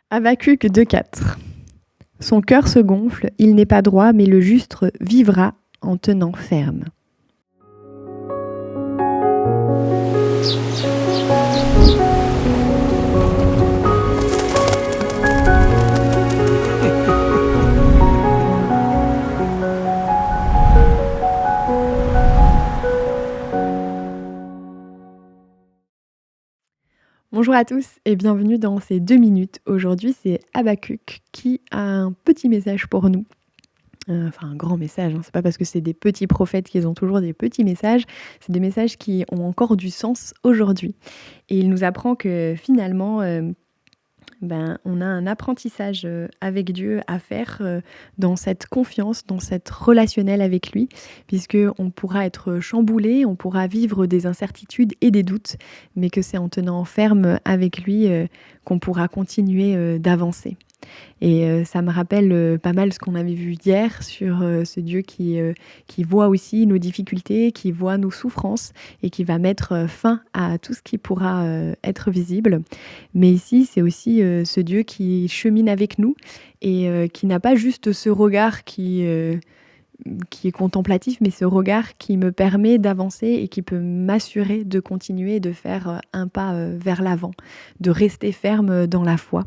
Habacuc 2,4. Son cœur se gonfle, il n'est pas droit, mais le juste vivra en tenant ferme. Bonjour à tous et bienvenue dans ces 2 minutes. Aujourd'hui, c'est Habacuc qui a un petit message pour nous. Enfin un grand message, hein. C'est pas parce que c'est des petits prophètes qu'ils ont toujours des petits messages, c'est des messages qui ont encore du sens aujourd'hui. Et il nous apprend que finalement, on a un apprentissage, avec Dieu à faire, dans cette confiance, dans cette relationnel avec lui, puisqu'on pourra être chamboulé, on pourra vivre des incertitudes et des doutes, mais que c'est en tenant ferme avec lui, qu'on pourra continuer, d'avancer. Et ça me rappelle, pas mal ce qu'on avait vu hier sur, ce Dieu qui voit aussi nos difficultés, qui voit nos souffrances et qui va mettre, fin à tout ce qui pourra, être visible. Mais ici, c'est aussi, ce Dieu qui chemine avec nous et qui n'a pas juste ce regard qui est contemplatif, mais ce regard qui me permet d'avancer et qui peut m'assurer de continuer, de faire, un pas, vers l'avant, de rester ferme, dans la foi.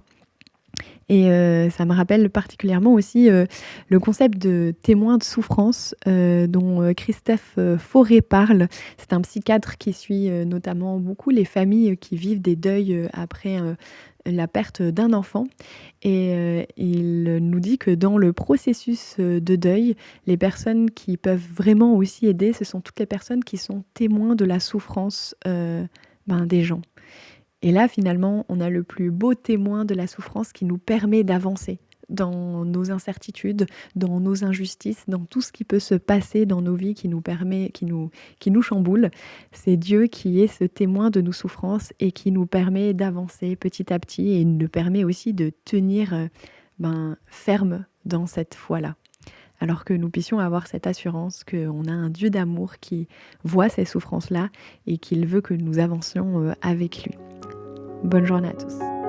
Et ça me rappelle particulièrement aussi, le concept de témoin de souffrance, dont, Christophe, Fauré parle. C'est un psychiatre qui suit, notamment beaucoup les familles qui vivent des deuils, après, la perte d'un enfant et il nous dit que dans le processus, de deuil, les personnes qui peuvent vraiment aussi aider, ce sont toutes les personnes qui sont témoins de la souffrance, des gens. Et là, finalement, on a le plus beau témoin de la souffrance qui nous permet d'avancer dans nos incertitudes, dans nos injustices, dans tout ce qui peut se passer dans nos vies qui nous chamboule. C'est Dieu qui est ce témoin de nos souffrances et qui nous permet d'avancer petit à petit et nous permet aussi de tenir ferme dans cette foi-là. Alors que nous puissions avoir cette assurance qu'on a un Dieu d'amour qui voit ces souffrances-là et qu'il veut que nous avancions avec lui. Bonne journée à tous.